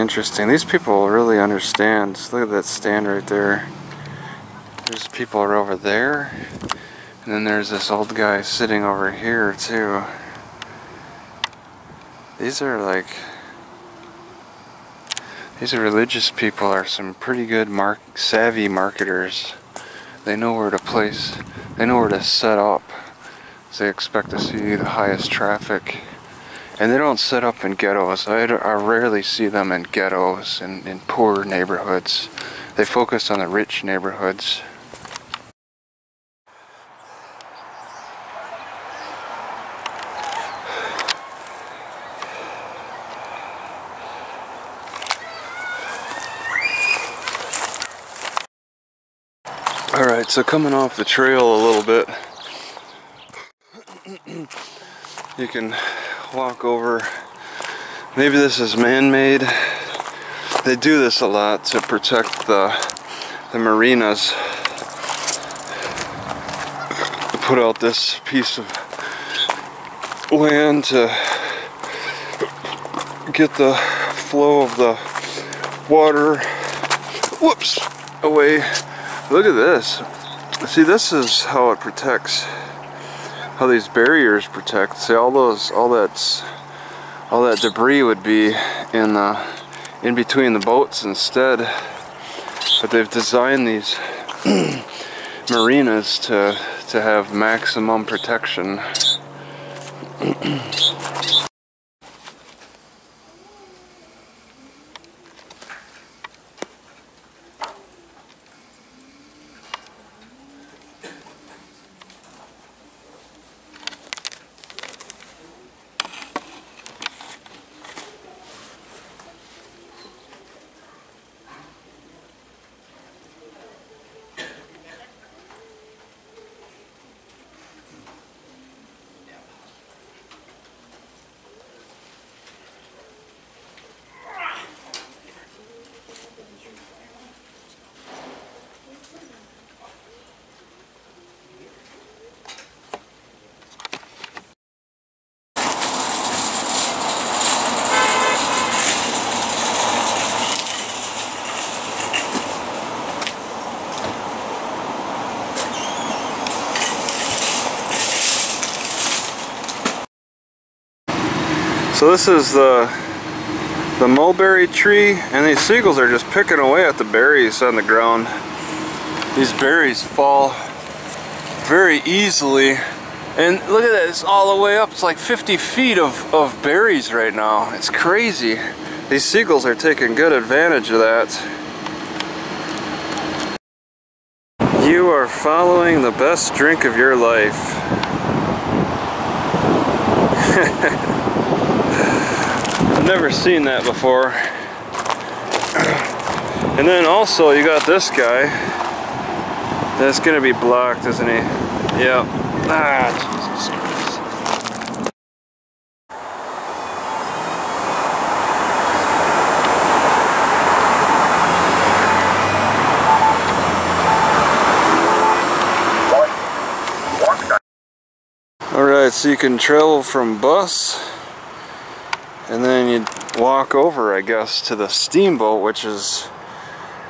interesting. These people really understand. Look at that stand right there. There's people are over there. And then there's this old guy sitting over here too. These are religious people, are some pretty good savvy marketers. They know where to place, they know where to set up. So they expect to see the highest traffic. And they don't set up in ghettos. I rarely see them in ghettos and in poor neighborhoods. They focus on the rich neighborhoods. Alright, so coming off the trail a little bit, you can walk over. Maybe this is man-made. They do this a lot to protect the marinas. They put out this piece of land to get the flow of the water, whoops, away. Look at this. See, this is how it protects. How these barriers protect. See, all that debris would be in between the boats instead. But they've designed these marinas to have maximum protection. So this is the mulberry tree, and these seagulls are just picking away at the berries on the ground. These berries fall very easily, and look at that, it's all the way up. It's like 50 feet of berries right now. It's crazy. These seagulls are taking good advantage of that. You are following the best drink of your life. I've never seen that before. And then also you got this guy that's gonna be blocked, isn't he? Yep. Ah, Jesus Christ. Alright, so you can travel from bus, and then you walk over, I guess, to the steamboat, which is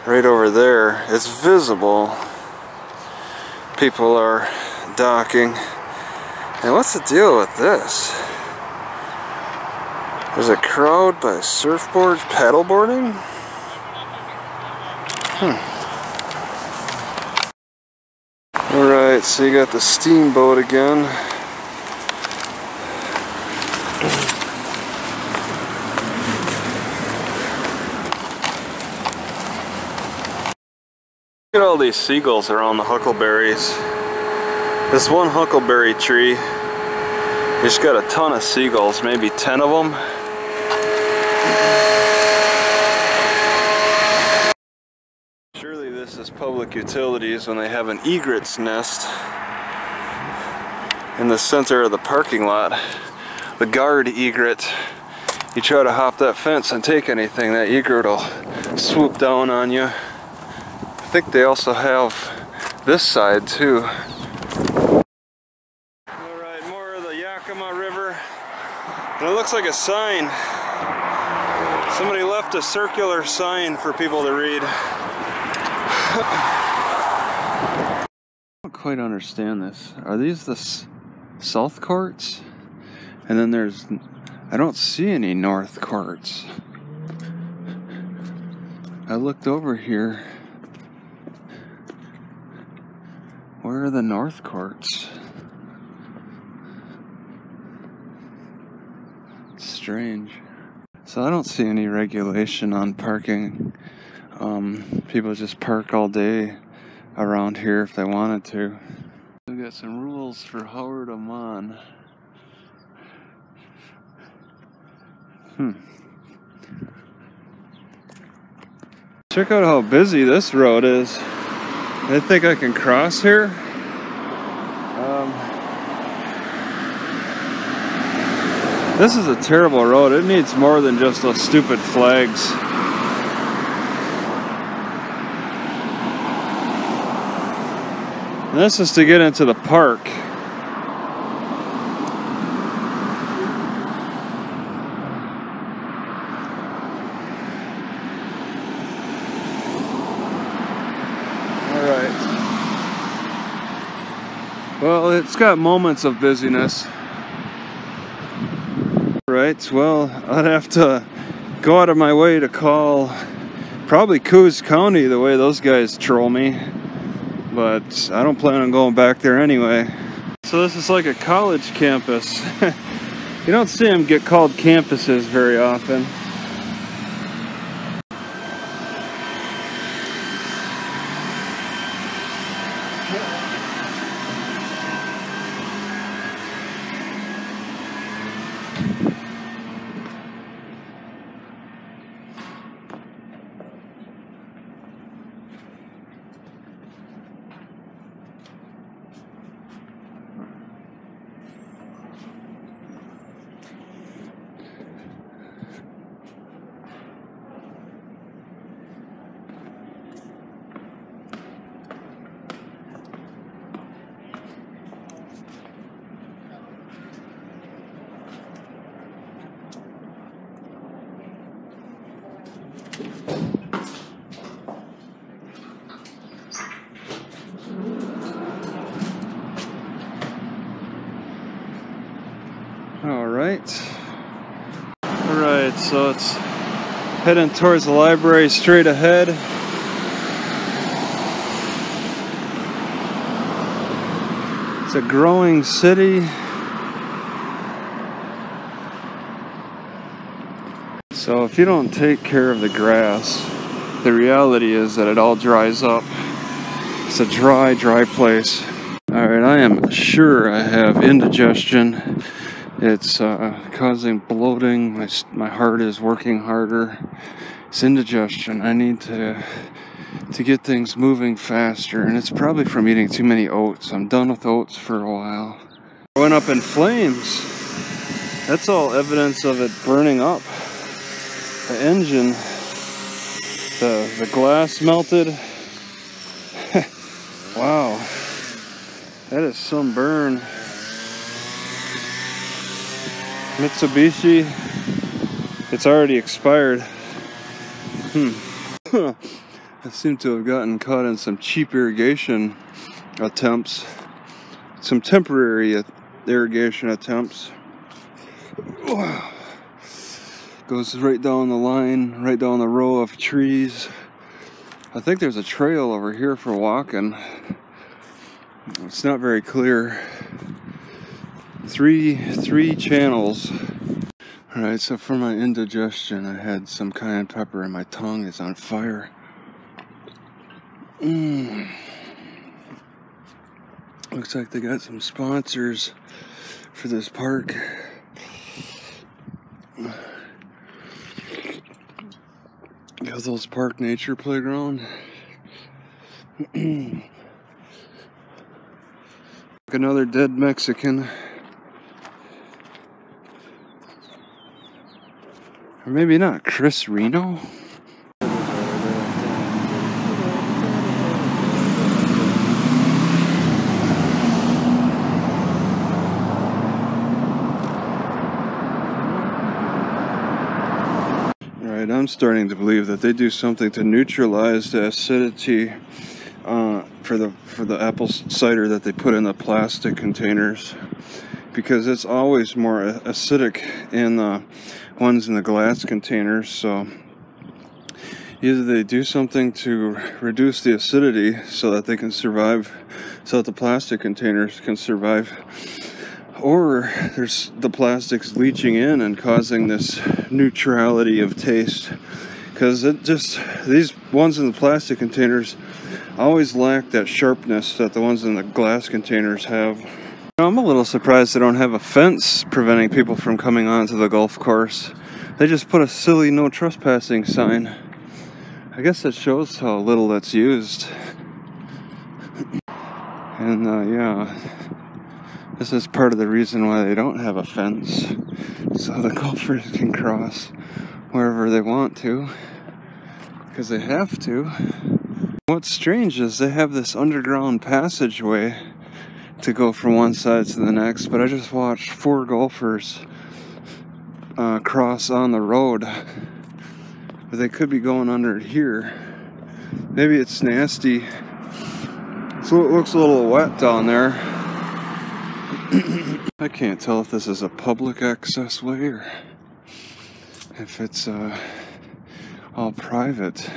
right over there. It's visible. People are docking. And what's the deal with this? There's a crowd by surfboards, paddleboarding? Alright, so you got the steamboat again. Look at all these seagulls around the huckleberries. This one huckleberry tree, just got a ton of seagulls, maybe 10 of them. Surely this is public utilities when they have an egret's nest in the center of the parking lot. The guard egret. You try to hop that fence and take anything, that egret will swoop down on you. I think they also have this side too. Alright, more of the Yakima River. And it looks like a sign. Somebody left a circular sign for people to read. I don't quite understand this. Are these the south courts? And then I don't see any north courts. I looked over here. Where are the north courts? Strange. So I don't see any regulation on parking. People just park all day around here if they wanted to. We got some rules for Howard Amon. Check out how busy this road is. I think I can cross here. This is a terrible road. It needs more than just those stupid flags. And this is to get into the park. Alright. Well, it's got moments of busyness. Right, well, I'd have to go out of my way to call probably Coos County the way those guys troll me, but I don't plan on going back there anyway. So this is like a college campus. You don't see them get called campuses very often. Alright, so it's heading towards the library straight ahead. It's a growing city. So if you don't take care of the grass, the reality is that it all dries up. It's a dry place. Alright, I am sure I have indigestion. It's causing bloating. My heart is working harder. It's indigestion. I need to get things moving faster, and it's probably from eating too many oats. I'm done with oats for a while. It went up in flames. That's all evidence of it burning up. The engine, the glass melted. Wow, that is some burn. Mitsubishi, it's already expired. I seem to have gotten caught in some cheap irrigation attempts, some temporary irrigation attempts. Goes right down the line, right down the row of trees. I think there's a trail over here for walking. It's not very clear. Three channels. Alright, so for my indigestion, I had some cayenne pepper and my tongue is on fire. Looks like they got some sponsors for this park. Got those Park Nature Playground. Another dead Mexican. Or maybe not, Chris Reno? Alright, I'm starting to believe that they do something to neutralize the acidity for the apple cider that they put in the plastic containers, because it's always more acidic in the ones in the glass containers. So either they do something to reduce the acidity so that they can survive, so that the plastic containers can survive, or there's the plastics leaching in and causing this neutrality of taste, because it just, these ones in the plastic containers always lack that sharpness that the ones in the glass containers have. I'm a little surprised they don't have a fence preventing people from coming onto the golf course. They just put a silly no trespassing sign. I guess that shows how little that's used. And yeah, this is part of the reason why they don't have a fence, so the golfers can cross wherever they want to, because they have to. What's strange is they have this underground passageway to go from one side to the next, but I just watched 4 golfers cross on the road, but they could be going under here. Maybe it's nasty, so it looks a little wet down there. I can't tell if this is a public access way or if it's all private.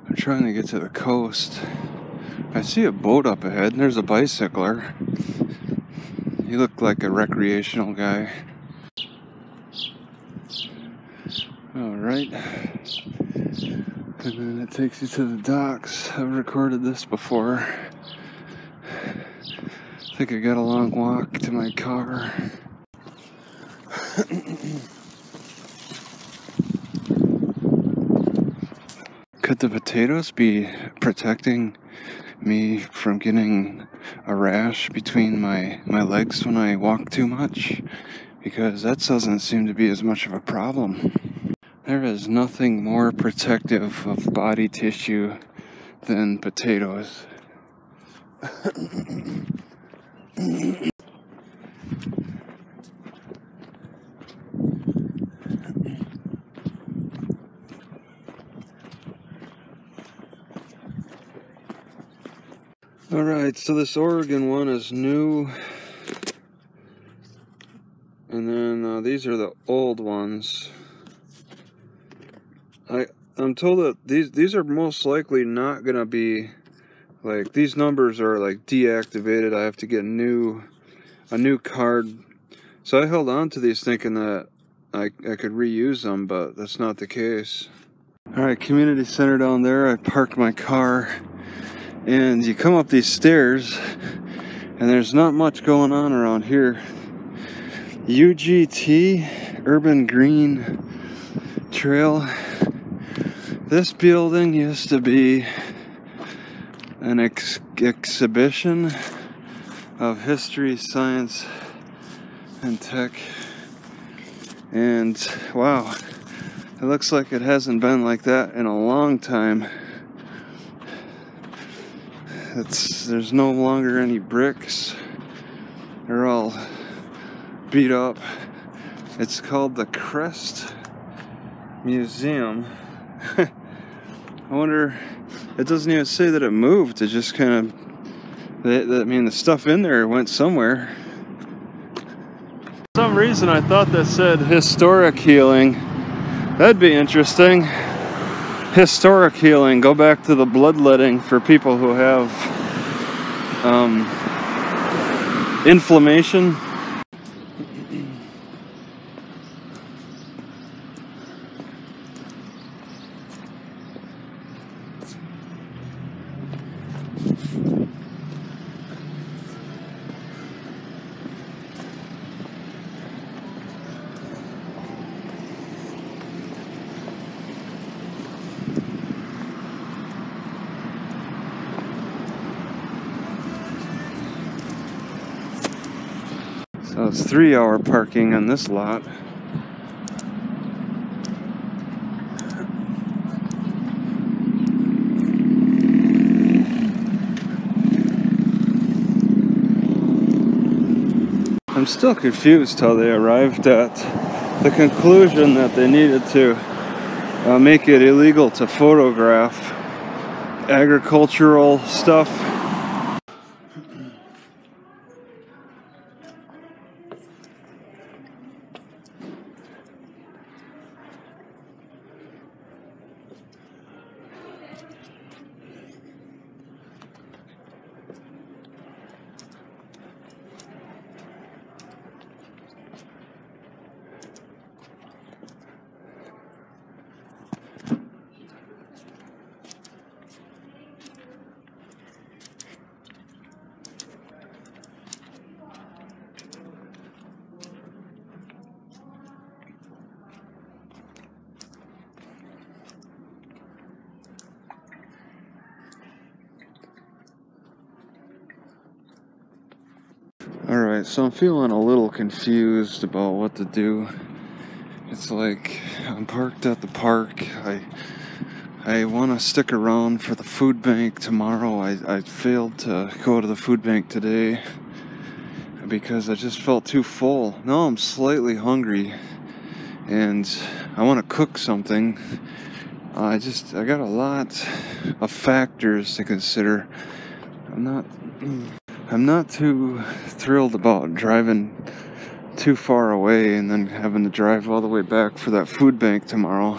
I'm trying to get to the coast. I see a boat up ahead and there's a bicycler. He looked like a recreational guy. Alright. And then it takes you to the docks. I've recorded this before. I think I got a long walk to my car. Could the potatoes be protecting me from getting a rash between my legs when I walk too much? Because that doesn't seem to be as much of a problem. There is nothing more protective of body tissue than potatoes. Alright, so this Oregon one is new, and then these are the old ones. I'm told that these are most likely not gonna be, like, these numbers are like deactivated. I have to get a new card. So I held on to these thinking that I could reuse them, but that's not the case. Alright, community center down there. I parked my car, and you come up these stairs and there's not much going on around here. UGT, Urban Green Trail. This building used to be an exhibition of history, science, and tech. And wow, it looks like it hasn't been like that in a long time. There's no longer any bricks. They're all beat up. It's called the Crest Museum. I wonder, it doesn't even say that it moved. It just kind of, I mean, the stuff in there went somewhere. For some reason I thought that said historic healing. That'd be interesting. Historic healing. Go back to the bloodletting for people who have inflammation. So it's 3-hour parking on this lot. I'm still confused how they arrived at the conclusion that they needed to make it illegal to photograph agricultural stuff. Alright, so I'm feeling a little confused about what to do. It's like I'm parked at the park. I want to stick around for the food bank tomorrow. I failed to go to the food bank today because I just felt too full. Now I'm slightly hungry and I want to cook something. I got a lot of factors to consider. I'm not too thrilled about driving too far away and then having to drive all the way back for that food bank tomorrow.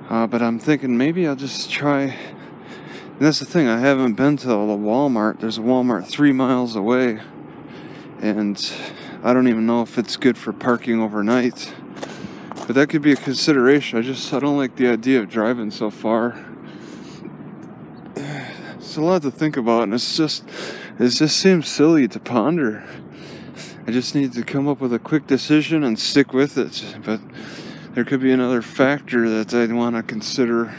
But I'm thinking maybe I'll just try. And that's the thing, I haven't been to the Walmart. There's a Walmart 3 miles away. And I don't even know if it's good for parking overnight. But that could be a consideration. I don't like the idea of driving so far. It's a lot to think about, and it just seems silly to ponder. I just need to come up with a quick decision and stick with it. But there could be another factor that I'd want to consider.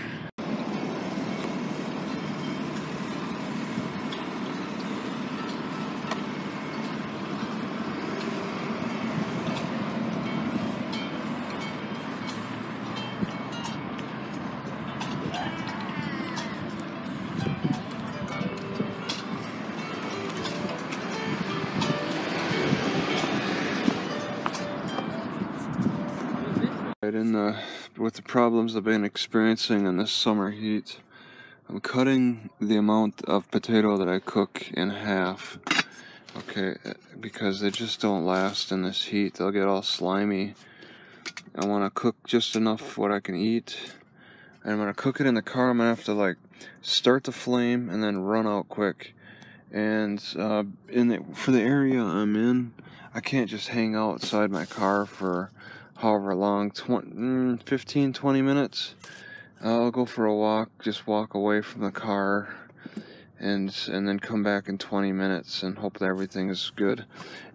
With the problems I've been experiencing in this summer heat, I'm cutting the amount of potato that I cook in half. Okay, because they just don't last in this heat. They'll get all slimy. I want to cook just enough what I can eat. And I'm going to cook it in the car. I'm going to have to like start the flame and then run out quick. And for the area I'm in, I can't just hang outside my car for however long, 15-20 minutes. I'll go for a walk, just walk away from the car, and then come back in 20 minutes and hope that everything is good.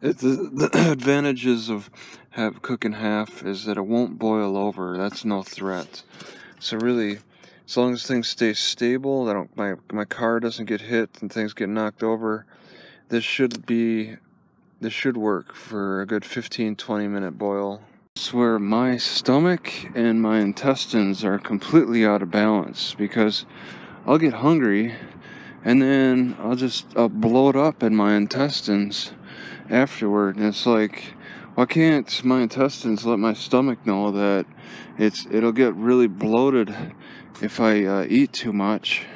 The advantages of cooking half is that it won't boil over. That's no threat. So really, as long as things stay stable, that my car doesn't get hit and things get knocked over, this should work for a good 15-20 minute boil. It's where my stomach and my intestines are completely out of balance, because I'll get hungry and then I'll blow it up in my intestines afterward. And it's like, why can't my intestines let my stomach know that it'll get really bloated if I eat too much?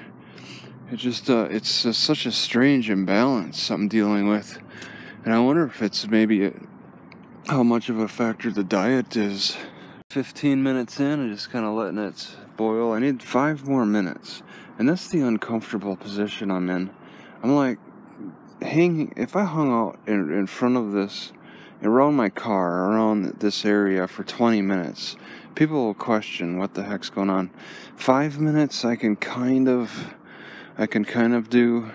It's such a strange imbalance I'm dealing with, and I wonder if it's maybe how much of a factor the diet is. 15 minutes in, I'm just kind of letting it boil. I need 5 more minutes, and that's the uncomfortable position I'm in. I'm like if I hung out in front of this, around my car, around this area for 20 minutes, people will question what the heck's going on. 5 minutes I can kind of do.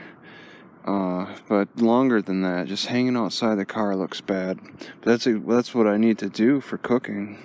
But longer than that, just hanging outside the car looks bad. But that's what I need to do for cooking.